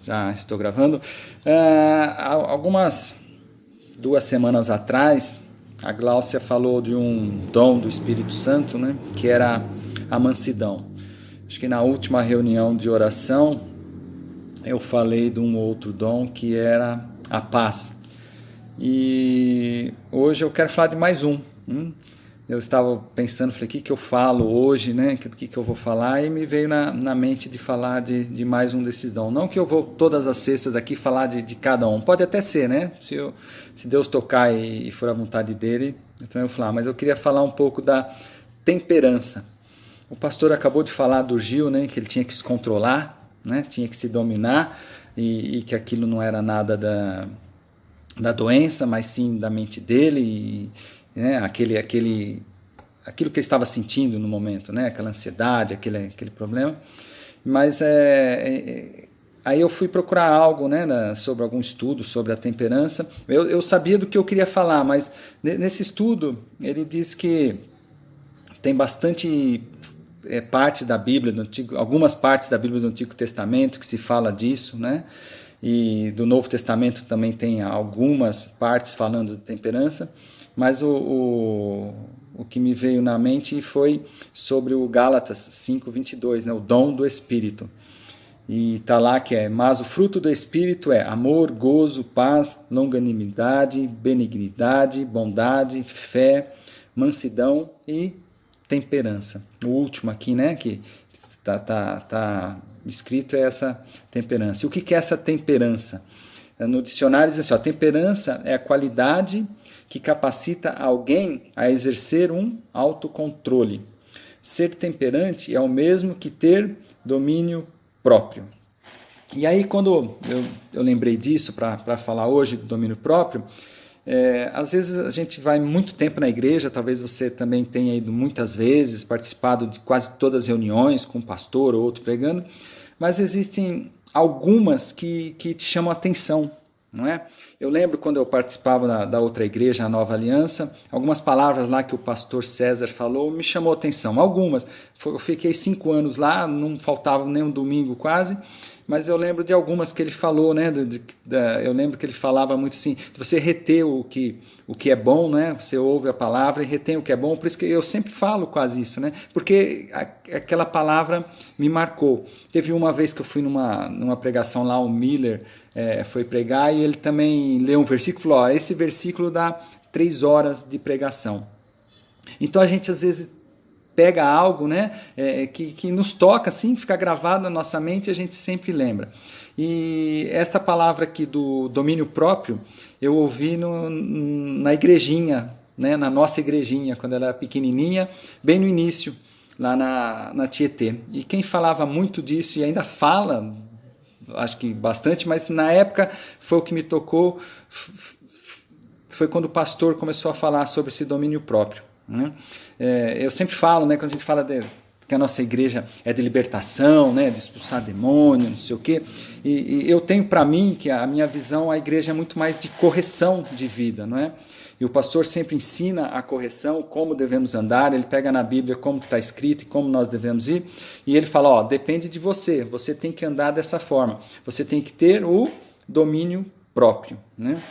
já estou gravando. Algumas 2 semanas atrás, a Gláucia falou de um dom do Espírito Santo, né, que era a mansidão. Acho que na última reunião de oração eu falei de um outro dom que era a paz. E hoje eu quero falar de mais um. Eu estava pensando, falei, o que eu falo hoje, né? O que eu vou falar? E me veio na mente de falar de mais um desses dons. Não que eu vou todas as sextas aqui falar de cada um. Pode até ser, né? Se Deus tocar e for a vontade dele, então eu vou falar. Mas eu queria falar um pouco da temperança. O pastor acabou de falar do Gil, né? Que ele tinha que se controlar, né? Tinha que se dominar e que aquilo não era nada da doença, mas sim da mente dele né, aquilo que ele estava sentindo no momento, né, aquela ansiedade, aquele problema. Mas aí eu fui procurar algo, né, sobre algum estudo sobre a temperança. Eu sabia do que eu queria falar, mas nesse estudo ele diz que tem bastante parte da Bíblia, algumas partes da Bíblia do Antigo Testamento que se fala disso, né? E do Novo Testamento também tem algumas partes falando de temperança, mas o que me veio na mente foi sobre o Gálatas 5:22, né? O dom do Espírito. E está lá que mas o fruto do Espírito é amor, gozo, paz, longanimidade, benignidade, bondade, fé, mansidão e temperança. O último aqui, né, que tá escrito é essa temperança. E o que é essa temperança? No dicionário diz assim, a temperança é a qualidade que capacita alguém a exercer um autocontrole. Ser temperante é o mesmo que ter domínio próprio. E aí quando eu lembrei disso para falar hoje do domínio próprio, às vezes a gente vai muito tempo na igreja, talvez você também tenha ido muitas vezes, participado de quase todas as reuniões com um pastor ou outro pregando, mas existem algumas que te chamam a atenção, não é? Eu lembro quando eu participava da outra igreja, a Nova Aliança, algumas palavras lá que o pastor César falou me chamou a atenção, algumas. Eu fiquei 5 anos lá, não faltava nem um domingo quase, mas eu lembro de algumas que ele falou, né? Eu lembro que ele falava muito assim, de você reter o que é bom, né? Você ouve a palavra e retém o que é bom, por isso que eu sempre falo quase isso, né? Porque aquela palavra me marcou. Teve uma vez que eu fui numa pregação lá, o Miller foi pregar e ele também leu um versículo e falou, esse versículo dá 3 horas de pregação. Então a gente às vezes pega algo, né, que nos toca, assim, fica gravado na nossa mente e a gente sempre lembra. E esta palavra aqui do domínio próprio, eu ouvi na igrejinha, né, na nossa igrejinha, quando ela era pequenininha, bem no início, lá na Tietê. E quem falava muito disso e ainda fala, acho que bastante, mas na época foi o que me tocou, foi quando o pastor começou a falar sobre esse domínio próprio. Né? Eu sempre falo, né, quando a gente fala que a nossa igreja é de libertação, né, de expulsar demônio, não sei o quê, e eu tenho para mim que a minha visão, a igreja é muito mais de correção de vida, não é? E o pastor sempre ensina a correção, como devemos andar, ele pega na Bíblia como está escrito e como nós devemos ir, e ele fala, depende de você tem que andar dessa forma, você tem que ter o domínio próprio, né?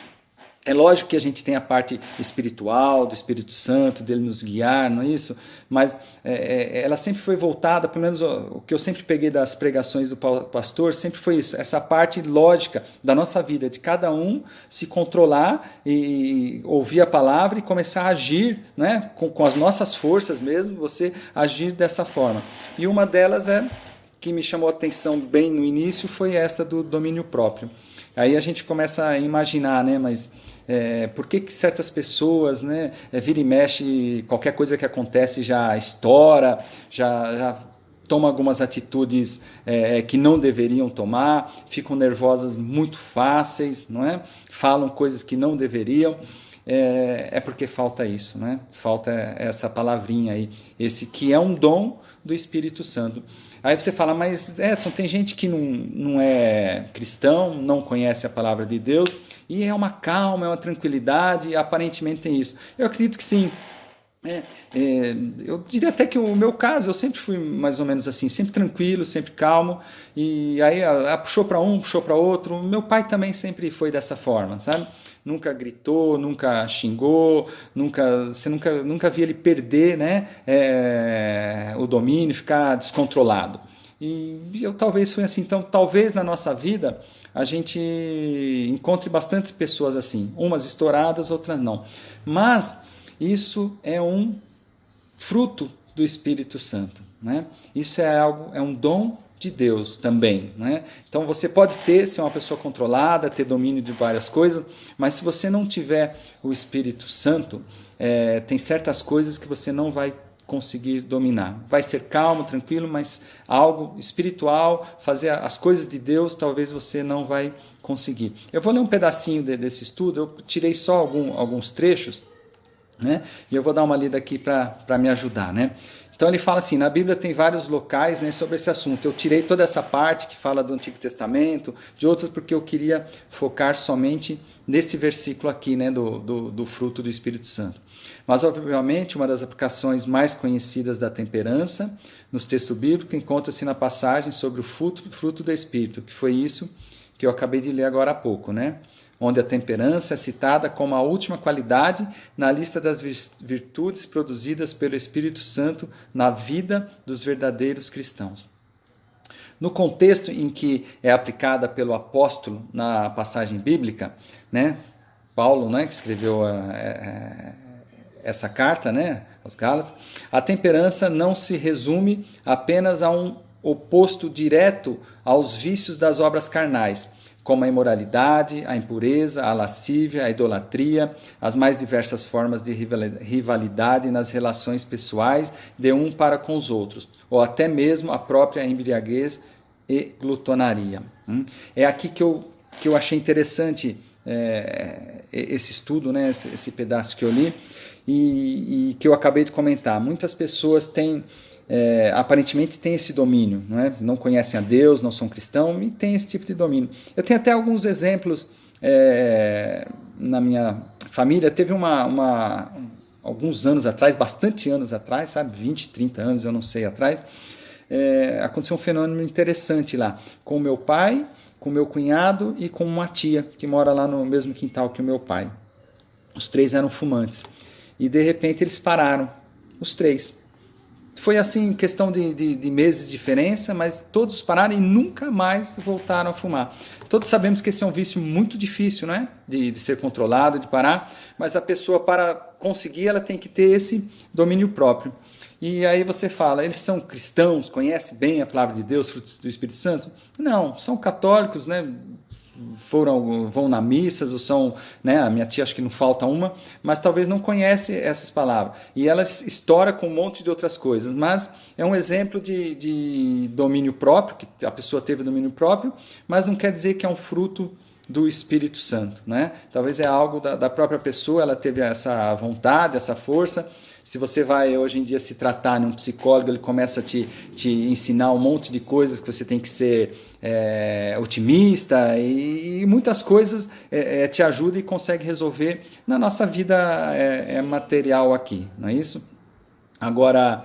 É lógico que a gente tem a parte espiritual, do Espírito Santo, dele nos guiar, não é isso? Mas ela sempre foi voltada, pelo menos o que eu sempre peguei das pregações do pastor, sempre foi isso, essa parte lógica da nossa vida, de cada um se controlar e ouvir a palavra e começar a agir, né? com as nossas forças mesmo, você agir dessa forma. E uma delas que me chamou a atenção bem no início, foi esta do domínio próprio. Aí a gente começa a imaginar, né? Mas por que certas pessoas, né, vira e mexe, qualquer coisa que acontece já estoura, já tomam algumas atitudes que não deveriam tomar, ficam nervosas muito fáceis, não é? Falam coisas que não deveriam. Porque falta isso, né? Falta essa palavrinha aí, esse que é um dom do Espírito Santo. Aí você fala, mas Edson, tem gente que não é cristão, não conhece a palavra de Deus, e é uma calma, é uma tranquilidade, e aparentemente tem isso. Eu acredito que sim, Eu diria até que o meu caso, eu sempre fui mais ou menos assim, sempre tranquilo, sempre calmo, e aí puxou para um, puxou para outro. Meu pai também sempre foi dessa forma, sabe? Nunca gritou, nunca xingou, você nunca via ele perder, né, o domínio, ficar descontrolado. E eu talvez fui assim, então talvez na nossa vida a gente encontre bastante pessoas assim, umas estouradas, outras não. Mas isso é um fruto do Espírito Santo, né? Isso é um dom de Deus também, né? Então você pode ser uma pessoa controlada, ter domínio de várias coisas, mas se você não tiver o Espírito Santo, tem certas coisas que você não vai conseguir dominar. Vai ser calmo, tranquilo, mas algo espiritual, fazer as coisas de Deus, talvez você não vai conseguir. Eu vou ler um pedacinho desse estudo, eu tirei só alguns trechos, né? E eu vou dar uma lida aqui para me ajudar, né? Então ele fala assim, na Bíblia tem vários locais, né, sobre esse assunto. Eu tirei toda essa parte que fala do Antigo Testamento, de outras porque eu queria focar somente nesse versículo aqui, né, do fruto do Espírito Santo. Mas obviamente uma das aplicações mais conhecidas da temperança nos textos bíblicos encontra-se na passagem sobre o fruto do Espírito, que foi isso que eu acabei de ler agora há pouco, né? Onde a temperança é citada como a última qualidade na lista das virtudes produzidas pelo Espírito Santo na vida dos verdadeiros cristãos. No contexto em que é aplicada pelo apóstolo na passagem bíblica, né, Paulo, né, que escreveu essa carta, né, aos Gálatas, a temperança não se resume apenas a um oposto direto aos vícios das obras carnais, como a imoralidade, a impureza, a lascívia, a idolatria, as mais diversas formas de rivalidade nas relações pessoais de um para com os outros, ou até mesmo a própria embriaguez e glutonaria. É aqui que eu achei interessante esse estudo, né, esse pedaço que eu li, e que eu acabei de comentar. Muitas pessoas aparentemente têm esse domínio, não conhecem a Deus, não são cristãos e têm esse tipo de domínio. Eu tenho até alguns exemplos na minha família. Teve alguns anos atrás, bastante anos atrás, sabe, 20, 30 anos, eu não sei, atrás, aconteceu um fenômeno interessante lá, com o meu pai, com o meu cunhado e com uma tia que mora lá no mesmo quintal que o meu pai. Os três eram fumantes. E de repente eles pararam, os três. Foi assim, questão de meses de diferença, mas todos pararam e nunca mais voltaram a fumar. Todos sabemos que esse é um vício muito difícil, né? De ser controlado, de parar, mas a pessoa, para conseguir, ela tem que ter esse domínio próprio. E aí você fala, eles são cristãos, conhecem bem a palavra de Deus, frutos do Espírito Santo? Não, são católicos, né? Vão na missas, ou são, né, a minha tia acho que não falta uma, mas talvez não conhece essas palavras. E ela estoura com um monte de outras coisas, mas é um exemplo de domínio próprio, que a pessoa teve domínio próprio, mas não quer dizer que é um fruto do Espírito Santo, né? Talvez é algo da própria pessoa, ela teve essa vontade, essa força. Se você vai hoje em dia se tratar num psicólogo, ele começa a te ensinar um monte de coisas que você tem que ser otimista e muitas coisas te ajuda e consegue resolver na nossa vida material aqui, não é isso? Agora,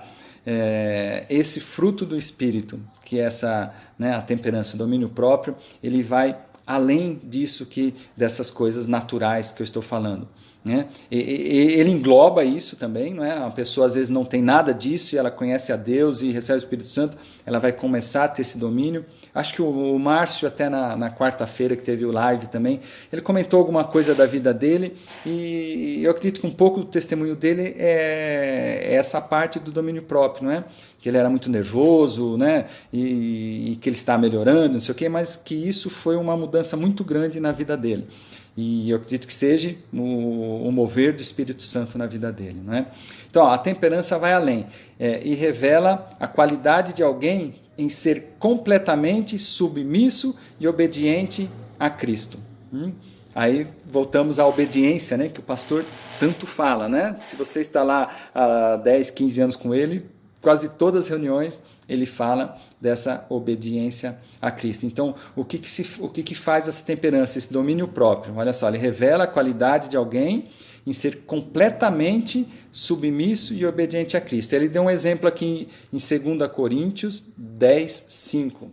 esse fruto do Espírito, que é a temperança, o domínio próprio, ele vai além disso, dessas coisas naturais que eu estou falando. Né? Ele engloba isso também, não é? A pessoa às vezes não tem nada disso e ela conhece a Deus e recebe o Espírito Santo, ela vai começar a ter esse domínio. Acho que o Márcio, até na quarta-feira que teve o live também, ele comentou alguma coisa da vida dele e eu acredito que um pouco do testemunho dele é essa parte do domínio próprio, não é? Que ele era muito nervoso, né? E que ele está melhorando, não sei o quê, mas que isso foi uma mudança muito grande na vida dele. E eu acredito que seja o mover do Espírito Santo na vida dele, não é? Então, a temperança vai além e revela a qualidade de alguém em ser completamente submisso e obediente a Cristo. Aí voltamos à obediência, né, que o pastor tanto fala, né? Se você está lá há 10, 15 anos com ele, quase todas as reuniões ele fala dessa obediência a Cristo. Então, o que faz essa temperança, esse domínio próprio? Olha só, ele revela a qualidade de alguém em ser completamente submisso e obediente a Cristo. Ele deu um exemplo aqui em 2 Coríntios 10, 5.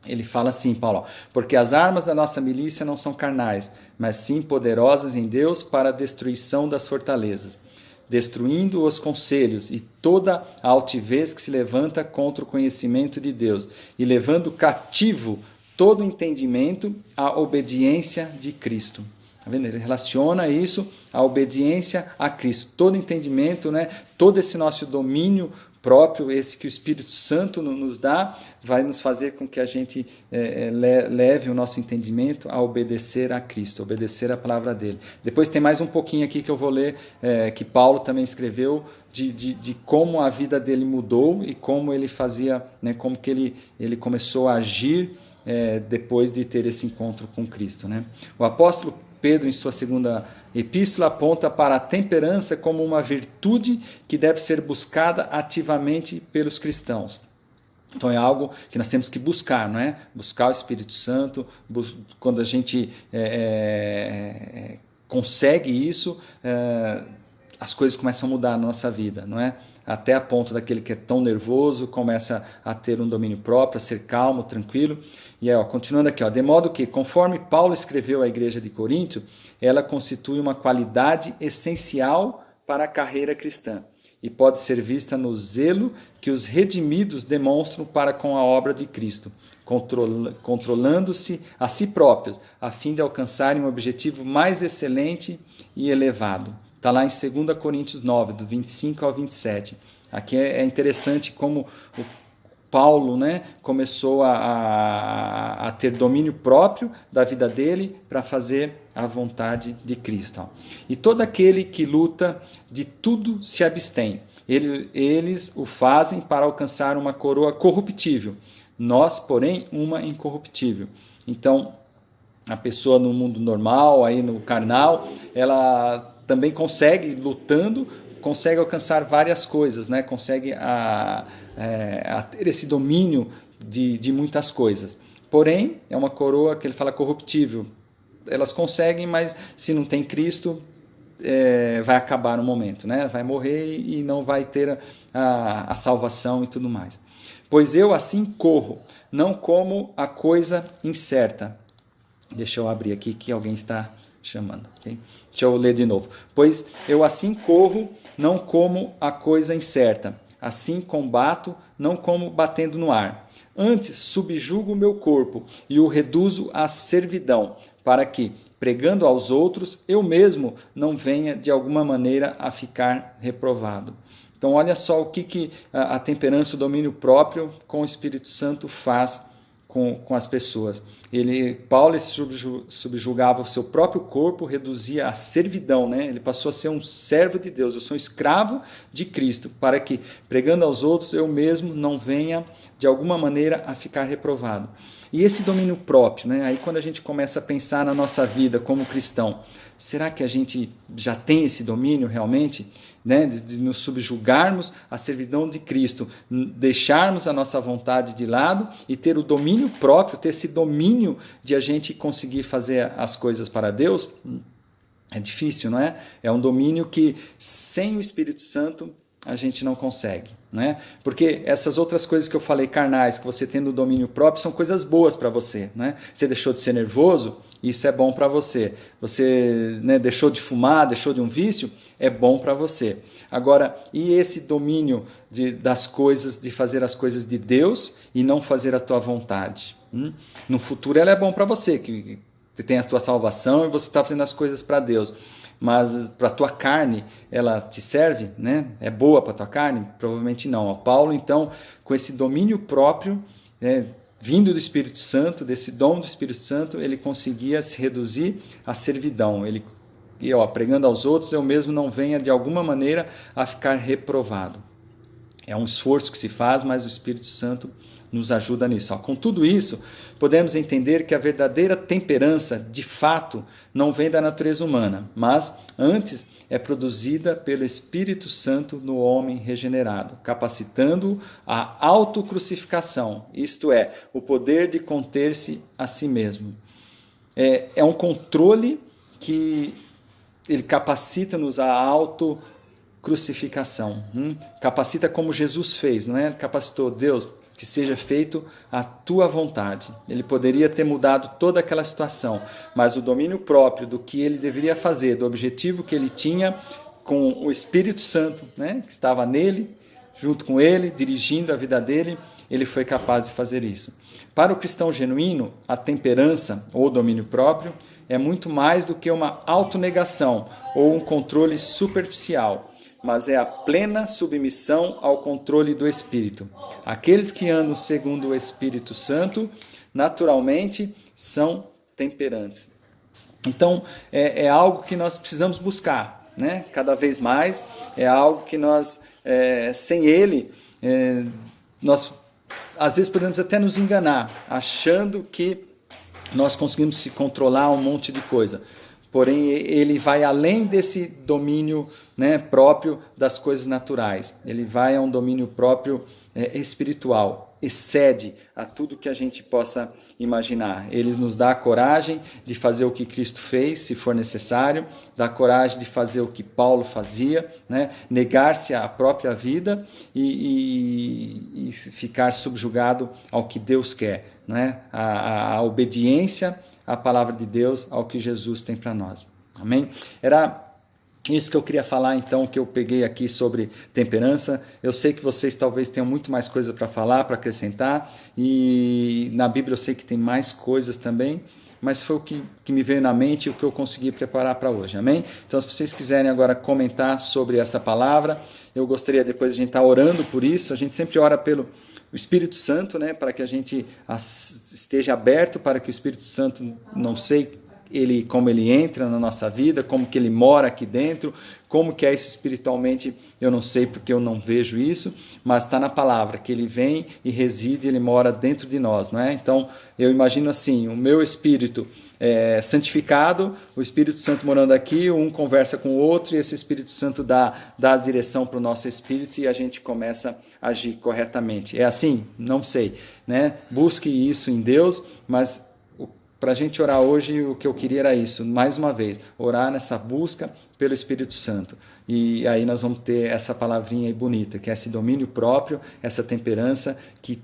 Ele fala assim, Paulo, porque as armas da nossa milícia não são carnais, mas sim poderosas em Deus para a destruição das fortalezas, destruindo os conselhos e toda a altivez que se levanta contra o conhecimento de Deus, e levando cativo todo o entendimento à obediência de Cristo. Tá vendo? Ele relaciona isso à obediência a Cristo. Todo entendimento, né? Todo esse nosso domínio próprio, esse que o Espírito Santo nos dá, vai nos fazer com que a gente leve o nosso entendimento a obedecer a Cristo, obedecer a palavra dele. Depois tem mais um pouquinho aqui que eu vou ler, que Paulo também escreveu, de como a vida dele mudou e como ele fazia, né, como que ele começou a agir depois de ter esse encontro com Cristo. Né? O apóstolo Pedro, em sua segunda epístola, aponta para a temperança como uma virtude que deve ser buscada ativamente pelos cristãos. Então é algo que nós temos que buscar, não é? Buscar o Espírito Santo, quando a gente consegue isso, as coisas começam a mudar na nossa vida, não é? Até a ponto daquele que é tão nervoso, começa a ter um domínio próprio, a ser calmo, tranquilo. E aí, continuando aqui, de modo que, conforme Paulo escreveu à igreja de Corinto, ela constitui uma qualidade essencial para a carreira cristã e pode ser vista no zelo que os redimidos demonstram para com a obra de Cristo, controlando-se a si próprios, a fim de alcançarem um objetivo mais excelente e elevado. Está lá em 2 Coríntios 9, do 25 ao 27. Aqui é interessante como o Paulo, né, começou a ter domínio próprio da vida dele para fazer a vontade de Cristo. E todo aquele que luta, de tudo se abstém. Eles o fazem para alcançar uma coroa corruptível. Nós, porém, uma incorruptível. Então, a pessoa no mundo normal, aí no carnal, ela também consegue, lutando, consegue alcançar várias coisas, né? Consegue a ter esse domínio de muitas coisas. Porém, é uma coroa que ele fala corruptível. Elas conseguem, mas se não tem Cristo, vai acabar no momento, né? Vai morrer e não vai ter a salvação e tudo mais. Pois eu assim corro, não como a coisa incerta. Deixa eu abrir aqui que alguém está chamando. Okay? Deixa eu ler de novo. Pois eu assim corro, não como a coisa incerta. Assim combato, não como batendo no ar. Antes subjugo o meu corpo e o reduzo à servidão, para que, pregando aos outros, eu mesmo não venha de alguma maneira a ficar reprovado. Então olha só o que a temperança, o domínio próprio com o Espírito Santo faz com as pessoas. Paulo subjugava o seu próprio corpo, reduzia a servidão, né? Ele passou a ser um servo de Deus. Eu sou um escravo de Cristo, para que, pregando aos outros, eu mesmo não venha, de alguma maneira, a ficar reprovado. E esse domínio próprio, né? Aí quando a gente começa a pensar na nossa vida como cristão, será que a gente já tem esse domínio realmente? Né? De nos subjugarmos à servidão de Cristo, deixarmos a nossa vontade de lado e ter o domínio próprio, ter esse domínio de a gente conseguir fazer as coisas para Deus? É difícil, não é? É um domínio que sem o Espírito Santo a gente não consegue, né? Porque essas outras coisas que eu falei, carnais, que você tendo o domínio próprio, são coisas boas para você, né? Você deixou de ser nervoso, isso é bom para você. Você, né, deixou de fumar, deixou de um vício, é bom para você. Agora, e esse domínio das coisas, de fazer as coisas de Deus e não fazer a tua vontade? No futuro ela é bom para você, que tem a tua salvação e você está fazendo as coisas para Deus. Mas para a tua carne, ela te serve? Né? É boa para a tua carne? Provavelmente não. Paulo, então, com esse domínio próprio, vindo do Espírito Santo, desse dom do Espírito Santo, ele conseguia se reduzir à servidão. Pregando aos outros, eu mesmo não venha de alguma maneira a ficar reprovado. É um esforço que se faz, mas o Espírito Santo nos ajuda nisso. Com tudo isso, podemos entender que a verdadeira temperança, de fato, não vem da natureza humana, mas antes é produzida pelo Espírito Santo no homem regenerado, capacitando-o à autocrucificação, isto é, o poder de conter-se a si mesmo. É um controle que ele capacita-nos à autocrucificação. Capacita como Jesus fez, não é? Capacitou Deus, que seja feito a tua vontade. Ele poderia ter mudado toda aquela situação, mas o domínio próprio do que ele deveria fazer, do objetivo que ele tinha com o Espírito Santo, né, que estava nele, junto com ele, dirigindo a vida dele, ele foi capaz de fazer isso. Para o cristão genuíno, a temperança ou domínio próprio é muito mais do que uma autonegação ou um controle superficial, mas é a plena submissão ao controle do Espírito. Aqueles que andam segundo o Espírito Santo, naturalmente, são temperantes. Então, é algo que nós precisamos buscar, né? Cada vez mais, é algo que nós, sem ele, nós às vezes podemos até nos enganar, achando que nós conseguimos se controlar um monte de coisa. Porém, ele vai além desse domínio, né, próprio das coisas naturais. Ele vai a um domínio próprio espiritual, excede a tudo que a gente possa imaginar. Ele nos dá a coragem de fazer o que Cristo fez, se for necessário, dá a coragem de fazer o que Paulo fazia, né? Negar-se à própria vida e ficar subjugado ao que Deus quer, né? A obediência à palavra de Deus, ao que Jesus tem para nós. Amém? Era isso que eu queria falar, então, que eu peguei aqui sobre temperança. Eu sei que vocês talvez tenham muito mais coisa para falar, para acrescentar, e na Bíblia eu sei que tem mais coisas também, mas foi o que me veio na mente e o que eu consegui preparar para hoje, amém? Então, se vocês quiserem agora comentar sobre essa palavra, eu gostaria depois de a gente estar orando por isso. A gente sempre ora pelo Espírito Santo, né, para que a gente esteja aberto para que o Espírito Santo, não sei como ele entra na nossa vida, como que ele mora aqui dentro, como que é isso espiritualmente, eu não sei porque eu não vejo isso, mas está na palavra, que ele vem e reside, ele mora dentro de nós, não é? Então, eu imagino assim, o meu espírito santificado, o Espírito Santo morando aqui, um conversa com o outro e esse Espírito Santo dá a direção para o nosso espírito e a gente começa a agir corretamente. É assim? Não sei, né? Busque isso em Deus, mas para a gente orar hoje, o que eu queria era isso, mais uma vez, orar nessa busca pelo Espírito Santo. E aí nós vamos ter essa palavrinha aí bonita, que é esse domínio próprio, essa temperança que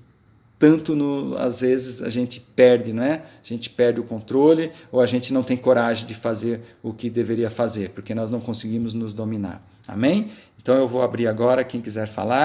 tanto às vezes a gente perde, não é? A gente perde o controle ou a gente não tem coragem de fazer o que deveria fazer, porque nós não conseguimos nos dominar. Amém? Então eu vou abrir agora, quem quiser falar.